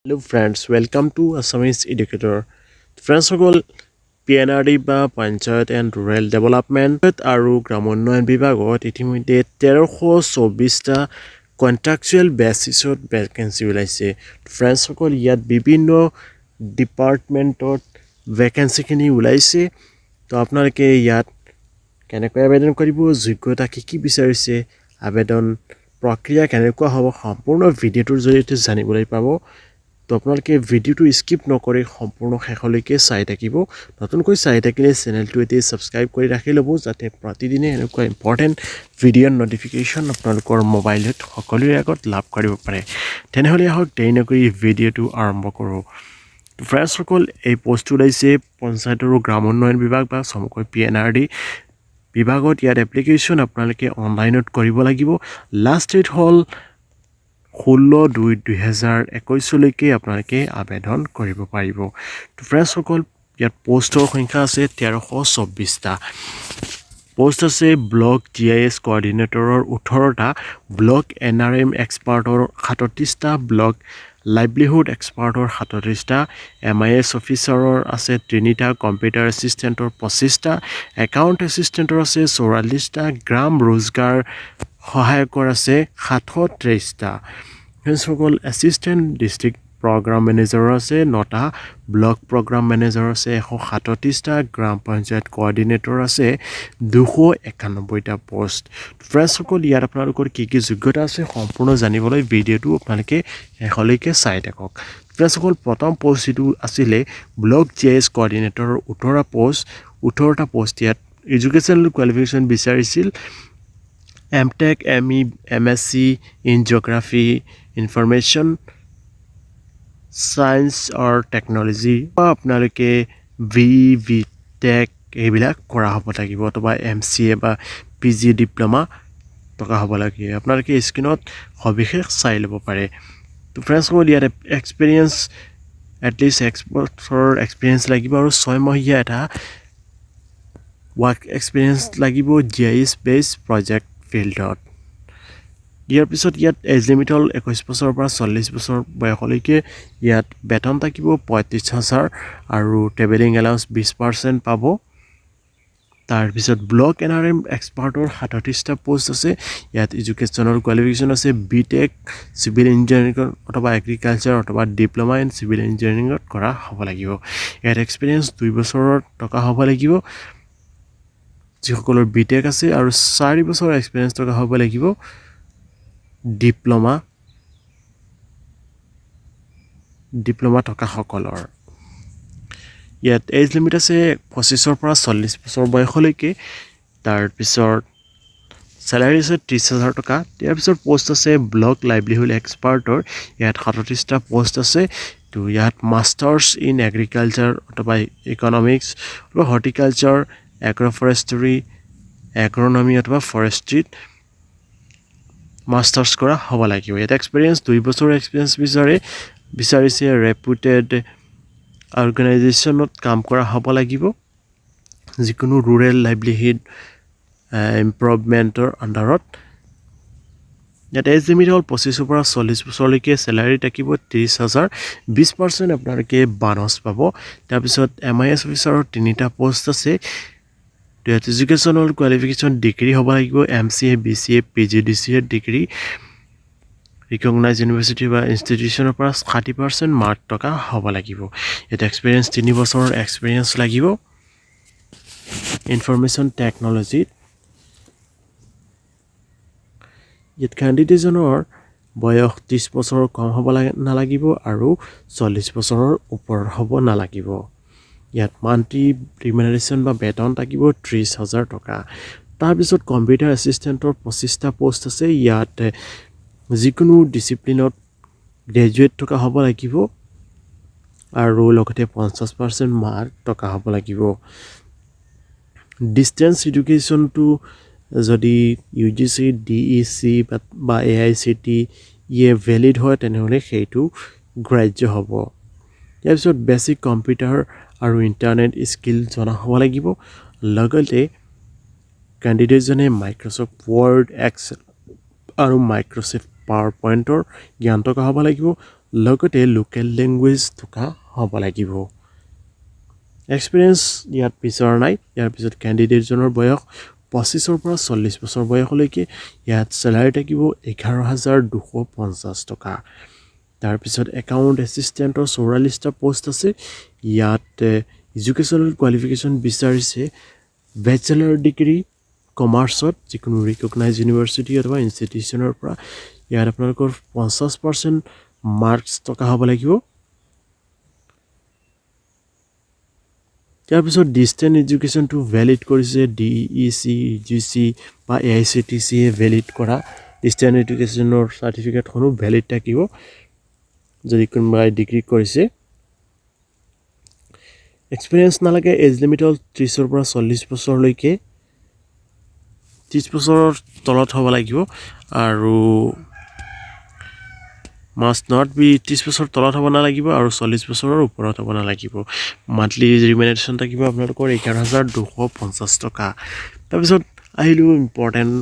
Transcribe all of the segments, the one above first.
Hello friends, welcome to Assamese Educator. Friends সকল PNRD বা Panchayat and Rural Development আৰু গ্ৰামোন্নয়ন বিভাগত ইতিমধ্যে 1324টা কন্ট্ৰাকচুৱেল বেচিছত ভেকেন্সি ওলাইছে। ফ্ৰেণ্ডছ সকল ইয়াত বিভিন্ন ডিপাৰ্টমেণ্টত ভেকেন্সিখিনি ওলাইছে। তো আপোনালোকে ইয়াত কেনেকৈ আবেদন কৰিব, যোগ্যতা কি বিচাৰিছে, আবেদন প্ৰক্ৰিয়া কেনেকুৱা হ'ব, সম্পূৰ্ণ ভিডিঅ'টোৰ জৰিয়তে জানিবলৈ পাব। তো আপোনালোকে ভিডিঅ'টো স্কিপ নকৰি সম্পূৰ্ণ শেষলৈকে চাই থাকিব। নতুনকৈ চাই থাকিলে চেনেলটো এতিয়া ছাবস্ক্ৰাইব কৰি ৰাখি ল'ব, যাতে প্ৰতিদিনে এনেকুৱা ইম্পৰ্টেণ্ট ভিডিঅ'ৰ নটিফিকেশ্যন আপোনালোকৰ মোবাইলত সকলোৰে আগত লাভ কৰিব পাৰে। তেনেহ'লে আহক দেৰি নকৰি ভিডিঅ'টো আৰম্ভ কৰোঁ। ফ্ৰেণ্ডছসকল, এই পোষ্টটো ওলাইছে পঞ্চায়ত আৰু গ্ৰামোন্নয়ন বিভাগ বা চমুকৈ PNRD বিভাগত। ইয়াত এপ্লিকেশ্যন আপোনালোকে অনলাইনত কৰিব লাগিব। লাষ্ট ডেট হ'ল 16/2/2021 আপোনালোকে আবেদন কৰিব পাৰিব। তো ফ্ৰেণ্ডছসকল, ইয়াত পোষ্টৰ সংখ্যা আছে 1324টা। পোষ্ট আছে ব্লক GIS কোঅৰ্ডিনেটৰৰ 18টা, ব্লক NRM এক্সপাৰ্টৰ 37টা, ব্লক লাইভলিহুড এক্সপাৰ্টৰ 37টা, MIS অফিচাৰৰ আছে 3টা, কম্পিউটাৰ এছিষ্টেণ্টৰ 25টা, একাউণ্ট এছিষ্টেণ্টৰ আছে 44টা, গ্ৰাম ৰোজগাৰ সহায়কৰ আছে 723টা। ফ্ৰেণ্ডছসকল, এছিষ্টেণ্ট ডিষ্ট্ৰিক্ট প্ৰগ্ৰাম মেনেজাৰৰ আছে 9টা, ব্লক প্ৰগ্ৰাম মেনেজাৰ আছে 137টা, গ্ৰাম পঞ্চায়ত কোঅৰ্ডিনেটৰ আছে 291টা পোষ্ট। ফ্ৰেণ্ডছসকল, ইয়াত আপোনালোকৰ কি যোগ্যতা আছে সম্পূৰ্ণ জানিবলৈ ভিডিঅ'টো আপোনালোকে শেষলৈকে চাই থাকক। ফ্ৰেণ্ডছসকল, প্ৰথম পোষ্ট যিটো আছিলে ব্লক GIS কোঅৰ্ডিনেটৰৰ 18টা পোষ্ট। ইয়াত এডুকেশ্যনেল কোৱালিফিকেশ্যন বিচাৰিছিল MTech, ME, MSc in geography, information science or technology, বা আপোনালোকে VTech এইবিলাক কৰা হ'ব লাগিব, অথবা MCA বা PG ডিপ্ল'মা থকা হ'ব লাগে। আপোনালোকে স্ক্ৰীণত সবিশেষ চাই ল'ব পাৰে। তো ফ্ৰেণ্ডছসকল, ইয়াত এক্সপিৰিয়েঞ্চ এটলিষ্ট 1 বছৰৰ এক্সপিৰিয়েঞ্চ লাগিব আৰু 6 মহীয়া এটা ৱৰ্ক এক্সপিৰিয়েঞ্চ লাগিব GIS বেছ প্ৰজেক্ট ফিল্ডত। ইয়াৰ পিছত ইয়াত এজ লিমিট হ'ল 21 বছৰৰ পৰা 40 বছৰ বয়সলৈকে। ইয়াত বেতন থাকিব 35,000 আৰু ট্ৰেভেলিং এলাউন্স 20% পাব। তাৰপিছত ব্লক NRM এক্সপাৰ্টৰ 37টা পোষ্ট আছে। ইয়াত এডুকেশ্যনৰ কোৱালিফিকেশ্যন আছে BTech, চিভিল ইঞ্জিনিয়াৰিঙত অথবা এগ্ৰিকালচাৰ অথবা ডিপ্ল'মা ইন চিভিল ইঞ্জিনিয়াৰিঙত কৰা হ'ব লাগিব। ইয়াত এক্সপিৰিয়েঞ্চ 2 বছৰৰ থকা হ'ব লাগিব যিসকলৰ BTech আছে, আৰু 4 বছৰৰ এক্সপিৰিয়েঞ্চ থকা হ'ব লাগিব ডিপ্ল'মা থকা সকলৰ। ইয়াত এজ লিমিট আছে 25 পৰা 40 বছৰ বয়সলৈকে। তাৰপিছত চেলাৰী আছে 30,000 টকা। ইয়াৰ পিছত পোষ্ট আছে ব্লক লাইভলিহুড এক্সপাৰ্টৰ। ইয়াত 37টা পোষ্ট আছে। তো ইয়াত মাষ্টাৰ্ছ ইন এগ্ৰিকালচাৰ অথবা ইকনমিক্স অথবা হৰ্টিকালচাৰ, এগ্ৰ'ফৰেষ্টৰী, এগ্ৰ'নমি অথবা ফৰেষ্ট্ৰীত মাষ্টাৰ্ছ কৰা হ'ব লাগিব। ইয়াত এক্সপিৰিয়েঞ্চ 2 বছৰৰ এক্সপিৰিয়েঞ্চ বিচাৰিছে ৰেপুটেড অৰ্গেনাইজেশ্যনত কাম কৰা হ'ব লাগিব, যিকোনো ৰুৰেল লাইভলিহুড ইম্প্ৰুভমেণ্টৰ আণ্ডাৰত। ইয়াত এজ লিমিট হ'ল 25 পৰা 40 বছৰলৈকে। চেলাৰী থাকিব 30,000, 20% আপোনালোকে বানচ পাব। তাৰপিছত MIS অফিচাৰৰ 3টা পোষ্ট আছে। ইয়াত এডুকেশ্যনেল কোৱালিফিকেশ্যন ডিগ্ৰী হ'ব লাগিব MCA, BCA, PGDCA degree, recognise university বা ইনষ্টিটিউশ্যনৰ পৰা 60% মাৰ্ক থকা হ'ব লাগিব। ইয়াত এক্সপিৰিয়েঞ্চ 3 বছৰৰ এক্সপিৰিয়েঞ্চ লাগিব ইনফৰমেশ্যন টেকন'লজিত। ইয়াত কেণ্ডিডেটজনৰ বয়স 30 বছৰৰ কম হ'ব নালাগিব আৰু 40 বছৰৰ ওপৰত হ'ব নালাগিব। ইয়াত মান্থলি ৰিমুনাৰেশ্যন বা বেতন থাকিব 30,000 টকা। তাৰপিছত কম্পিউটাৰ এছিষ্টেণ্টৰ 25টা পোষ্ট আছে। ইয়াত যিকোনো ডিচিপ্লিনত গ্ৰেজুৱেট থকা হ'ব লাগিব আৰু লগতে 50% মাৰ্ক থকা হ'ব লাগিব। ডিষ্টেঞ্চ এডুকেশ্যনটো যদি UGC, DEC বা AICT ভেলিড হয় তেনেহ'লে সেইটো গ্ৰাহ্য হ'ব। ইয়াৰ পিছত বেছিক কম্পিউটাৰ আৰু ইণ্টাৰনেট স্কিল জনা হ'ব লাগিব। লগতে কেণ্ডিডেটজনে মাইক্ৰ'ছফ্ট ৱৰ্ড, এক্সেল আৰু মাইক্ৰ'ছফ্ট পাৱাৰ পইণ্টৰ জ্ঞান থকা হ'ব লাগিব। লগতে লোকেল লেংগুৱেজ থকা হ'ব লাগিব এক্সপিৰিয়েঞ্চ ইয়াত পিছৰ নাই ইয়াৰ পিছত কেণ্ডিডেটজনৰ বয়স 25ৰ পৰা 40 বছৰ বয়সলৈকে ইয়াত চেলাৰি থাকিব 11,250 টকা তাৰপিছত একাউণ্ট এছিষ্টেণ্টৰ 44টা পোষ্ট আছে ইয়াত এডুকেশ্যনেল কোৱালিফিকেশ্যন বিচাৰিছে বেচেলৰ ডিগ্ৰী কমাৰ্চত যিকোনো ৰিকগনাইজ ইউনিভাৰ্চিটি অথবা ইনষ্টিটিউশ্যনৰ পৰা ইয়াত আপোনালোকৰ 50% মাৰ্কছ টকা হ'ব লাগিব তাৰপিছত ডিষ্টেন্স এডুকেশ্যনটো ভেলিড কৰিছে DEC UGC বা AICTC এ ভেলিড কৰা ডিষ্টেন্স এডুকেশ্যনৰ চাৰ্টিফিকেটখনো ভেলিড থাকিব যদি কোনোবাই ডিগ্ৰী কৰিছে এক্সপিৰিয়েঞ্চ নালাগে এজ লিমিট হ'ল 30ৰ পৰা 40 বছৰলৈকে 30 বছৰৰ তলত হ'ব লাগিব আৰু must not be 30 বছৰ তলত হ'ব নালাগিব আৰু 40 বছৰৰ ওপৰত হ'ব নালাগিব মান্থলি ৰিমিনেশ্যন থাকিব আপোনালোকৰ 11,250 টকা তাৰপিছত আহিলো ইম্পৰ্টেণ্ট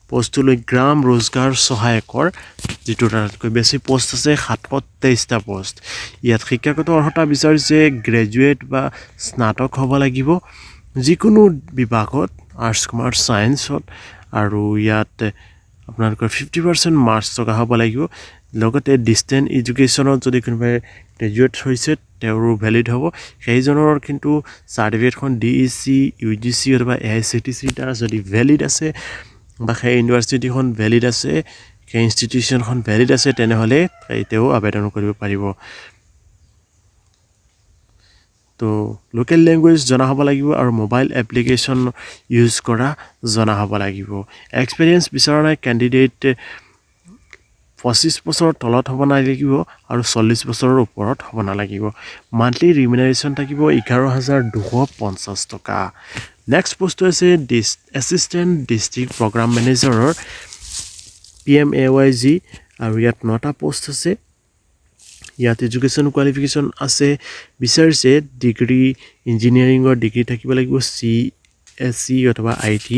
পোষ্টলৈ গ্ৰাম ৰোজগাৰ সহায়কৰ যিটো তাতকৈ বেছি পোষ্ট আছে 723টা পোষ্ট ইয়াত শিক্ষাগত অৰ্হতা বিচাৰিছে গ্ৰেজুৱেট বা স্নাতক হ'ব লাগিব যিকোনো বিভাগত আৰ্টছ কমাৰ্চ ছায়েন্সত আৰু ইয়াত আপোনালোকৰ 50% মাৰ্কছ টকা হ'ব লাগিব লগতে ডিষ্টেন্স এডুকেশ্যনত যদি কোনোবাই গ্ৰেজুৱেট হৈছে তেওঁৰো ভেলিড হ'ব সেইজনৰ কিন্তু চাৰ্টিফিকেটখন DEC UGC অথবা AICTC দ্বাৰা যদি ভেলিড আছে বা সেই ইউনিভাৰ্চিটিখন ভেলিড আছে সেই ইনষ্টিটিউশ্যনখন ভেলিড আছে তেনেহ'লে তেওঁ আবেদন কৰিব পাৰিব তো লোকেল লেংগুৱেজ জনা হ'ব লাগিব আৰু মোবাইল এপ্লিকেশ্যন ইউজ কৰা জনা হ'ব লাগিব এক্সপিৰিয়েঞ্চ বিচৰা নাই কেণ্ডিডেট 25 বছৰৰ তলত হ'ব নালাগিব আৰু 40 বছৰৰ ওপৰত হ'ব নালাগিব মান্থলি ৰিমিনেশ্যন থাকিব 11,250 টকা নেক্সট পোষ্ট হৈছে এছিষ্টেণ্ট ডিষ্ট্ৰিক্ট প্ৰগ্ৰাম মেনেজাৰৰ PMAYG আৰু ইয়াত 9টা পোষ্ট আছে ইয়াত এডুকেশ্যন কোৱালিফিকেশ্যন আছে বিচাৰিছে ডিগ্ৰী ইঞ্জিনিয়াৰিঙৰ ডিগ্ৰী থাকিব লাগিব CSC অথবা IT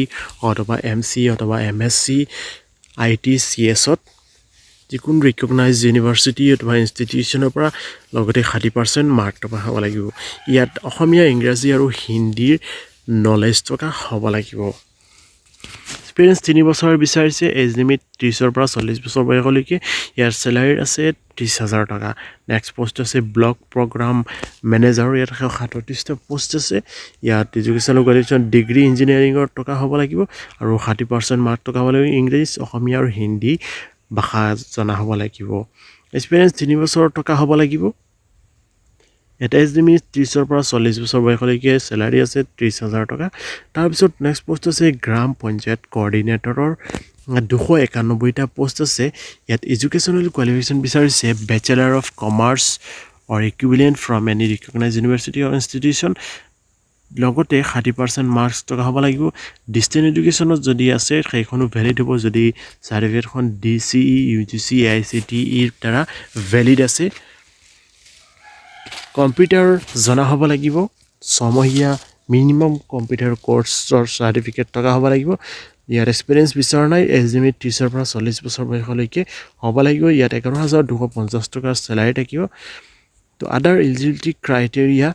অথবা MC অথবা MSc IT CS-ত যিকোনো ৰিকগনাইজ ইউনিভাৰ্চিটি অথবা ইনষ্টিটিউশ্যনৰ পৰা লগতে 60% মাৰ্ক টকা হ'ব লাগিব ইয়াত অসমীয়া ইংৰাজী আৰু হিন্দীৰ নলেজ টকা হ'ব লাগিব এক্সপিৰিয়েঞ্চ 3 বছৰ বিচাৰিছে এজ লিমিট 30ৰ পৰা 40 বছৰ বয়সলৈকে ইয়াৰ চেলাৰি আছে 30,000 টকা নেক্সট পোষ্ট আছে ব্লক প্ৰগ্ৰাম মেনেজাৰ ইয়াত 37টা পোষ্ট আছে ইয়াত এডুকেশ্যনেল কোৱালিফিকেশ্যন ডিগ্ৰী ইঞ্জিনিয়াৰিঙৰ টকা হ'ব লাগিব আৰু 60% মাৰ্ক টকা হ'ব লাগিব ইংলিছ অসমীয়া আৰু হিন্দী ভাষা জনা হ'ব লাগিব এক্সপিৰিয়েঞ্চ 3 বছৰ টকা হ'ব লাগিব এটা এজ লিমিট 30ৰ পৰা 40 বছৰ বয়সলৈকে চেলাৰি আছে 30,000 টকা তাৰপিছত নেক্সট পোষ্ট আছে গ্ৰাম পঞ্চায়ত কোঅৰ্ডিনেটৰৰ 291টা পোষ্ট আছে ইয়াত এডুকেশ্যনেল কোৱালিফিকেশ্যন বিচাৰিছে bachelor of commerce or equivalent from any recognize university or institution লগতে 60% মাৰ্কছ টকা হ'ব লাগিব ডিষ্টেন্স এডুকেশ্যনত যদি আছে সেইখনো ভেলিড হ'ব যদি চাৰ্টিফিকেটখন DCE UGC AICTE দ্বাৰা ভেলিড আছে কম্পিউটাৰ জনা হ'ব লাগিব ছমহীয়া মিনিমাম কম্পিউটাৰ কোৰ্ছৰ চাৰ্টিফিকেট টকা হ'ব লাগিব ইয়াত এক্সপিৰিয়েঞ্চ বিচৰা নাই এজ লিমিট 30ৰ পৰা 40 বছৰ বয়সলৈকে হ'ব লাগিব ইয়াত 11,250 টকাৰ চেলাৰি থাকিব তো আদাৰ এলিজিবিলিটি ক্ৰাইটেৰিয়া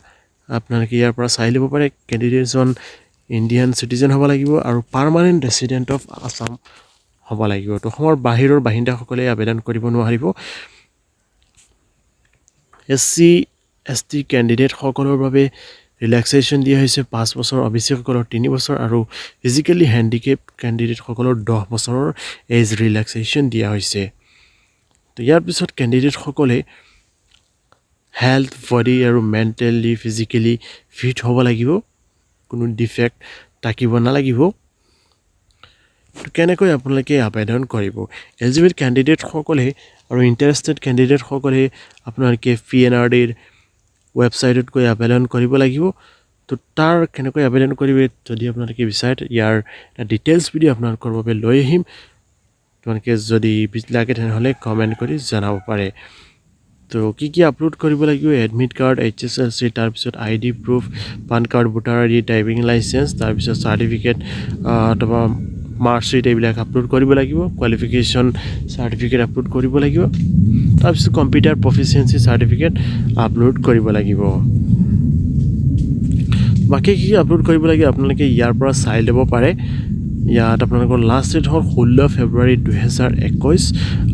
আপোনালোকে ইয়াৰ পৰা চাই ল'ব পাৰে কেণ্ডিডেটজন ইণ্ডিয়ান চিটিজেন হ'ব লাগিব আৰু পাৰ্মানেণ্ট ৰেচিডেণ্ট অফ আছাম হ'ব লাগিব তো অসমৰ বাহিৰৰ বাসিন্দাসকলে আবেদন কৰিব নোৱাৰিব SC ST কেণ্ডিডেটসকলৰ বাবে ৰিলেক্সেশ্যন দিয়া হৈছে 5 বছৰ অবিচিসকলৰ 3 বছৰ আৰু ফিজিকেলি হেণ্ডিকেপ কেণ্ডিডেটসকলৰ 10 বছৰৰ এজ ৰিলেক্সেশ্যন দিয়া হৈছে তো ইয়াৰ পিছত কেণ্ডিডেটসকলে হেল্থ বডি আৰু মেণ্টেলি ফিজিকেলি ফিট হ'ব লাগিব কোনো ডিফেক্ট থাকিব নালাগিব তো কেনেকৈ আপোনালোকে আবেদন কৰিব এলিজিবল কেণ্ডিডেটসকলে আৰু ইণ্টাৰেষ্টেড কেণ্ডিডেটসকলে আপোনালোকে PNRDৰ ৱেবছাইটত গৈ আবেদন কৰিব লাগিব তো তাৰ কেনেকৈ আবেদন কৰিবে যদি আপোনালোকে বিচাৰে ইয়াৰ এটা ডিটেইলছ ভিডিঅ' আপোনালোকৰ বাবে লৈ আহিম তোমালোকে যদি লাগে তেনেহ'লে কমেণ্ট কৰি জনাব পাৰে তো কি আপলোড কৰিব লাগিব এডমিট কাৰ্ড HSLC তাৰপিছত ID proof PAN card voter ID driving licence তাৰপিছত চাৰ্টিফিকেট অথবা মাৰ্কশ্বিট এইবিলাক আপলোড কৰিব লাগিব কোৱালিফিকেশ্যন চাৰ্টিফিকেট আপলোড কৰিব লাগিব তাৰপিছত কম্পিউটাৰ প্ৰফিচিয়েঞ্চি চাৰ্টিফিকেট আপলোড কৰিব লাগিব বাকি কি আপলোড কৰিব লাগে আপোনালোকে ইয়াৰ পৰা চাই ল'ব পাৰে ইয়াত আপোনালোকৰ লাষ্ট ডেট হ'ল 16 ফেব্ৰুৱাৰী 2021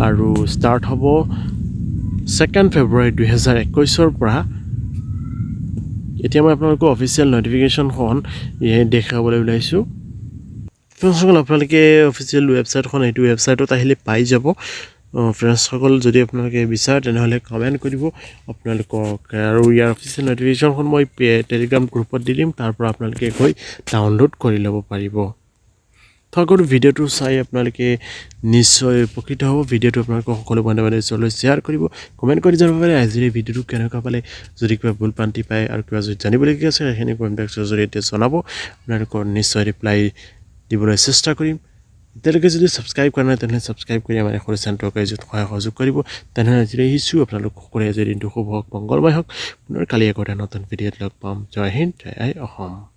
আৰু ষ্টাৰ্ট হ'ব 2 ফেব্ৰুৱাৰী 2021 পৰা এতিয়া মই আপোনালোকক অফিচিয়েল নটিফিকেশ্যনখন দেখাবলৈ ওলাইছোঁ ফ্ৰেণ্ডসকল আপোনালোকে অফিচিয়েল ৱেবছাইটখন এইটো ৱেবছাইটত আহিলে পাই যাব ফ্ৰেণ্ডসকল যদি আপোনালোকে বিচাৰে তেনেহ'লে কমেণ্ট কৰিব আপোনালোকক আৰু ইয়াৰ অফিচিয়েল নটিফিকেশ্যনখন মই টেলিগ্ৰাম গ্ৰুপত দি দিম তাৰ পৰা আপোনালোকে গৈ ডাউনলোড কৰি ল'ব পাৰিব আগৰ ভিডিঅ'টো চাই আপোনালোকে নিশ্চয় উপকৃত হ'ব ভিডিঅ'টো আপোনালোকক সকলো বন্ধু বান্ধৱীলৈ শ্বেয়াৰ কৰিব কমেণ্ট কৰি জনাব পাৰে আজিৰ এই ভিডিঅ'টো কেনেকুৱা পালে যদি কিবা ভুল পান্তি পায় আৰু কিবা যদি জানিবলগীয়া আছে সেইখিনি কমেণ্ট বক্সৰ জৰিয়তে জনাব আপোনালোকৰ নিশ্চয় ৰিপ্লাই দিবলৈ চেষ্টা কৰিম এতিয়ালৈকে যদি ছাবস্ক্ৰাইব কৰা নাই তেনেহ'লে ছাবস্ক্ৰাইব কৰি আমাৰ সৰু চেণ্টাৰক য'ত সহযোগ কৰিব তেনেহ'লে আজি আহিছোঁ আপোনালোক সকলোৱে আজি দিনটো শুভ হওক মংগলময় হওক পুনৰ কালি আকৌ এটা নতুন ভিডিঅ'ত লগ পাম জয় হিন্দ জয় অসম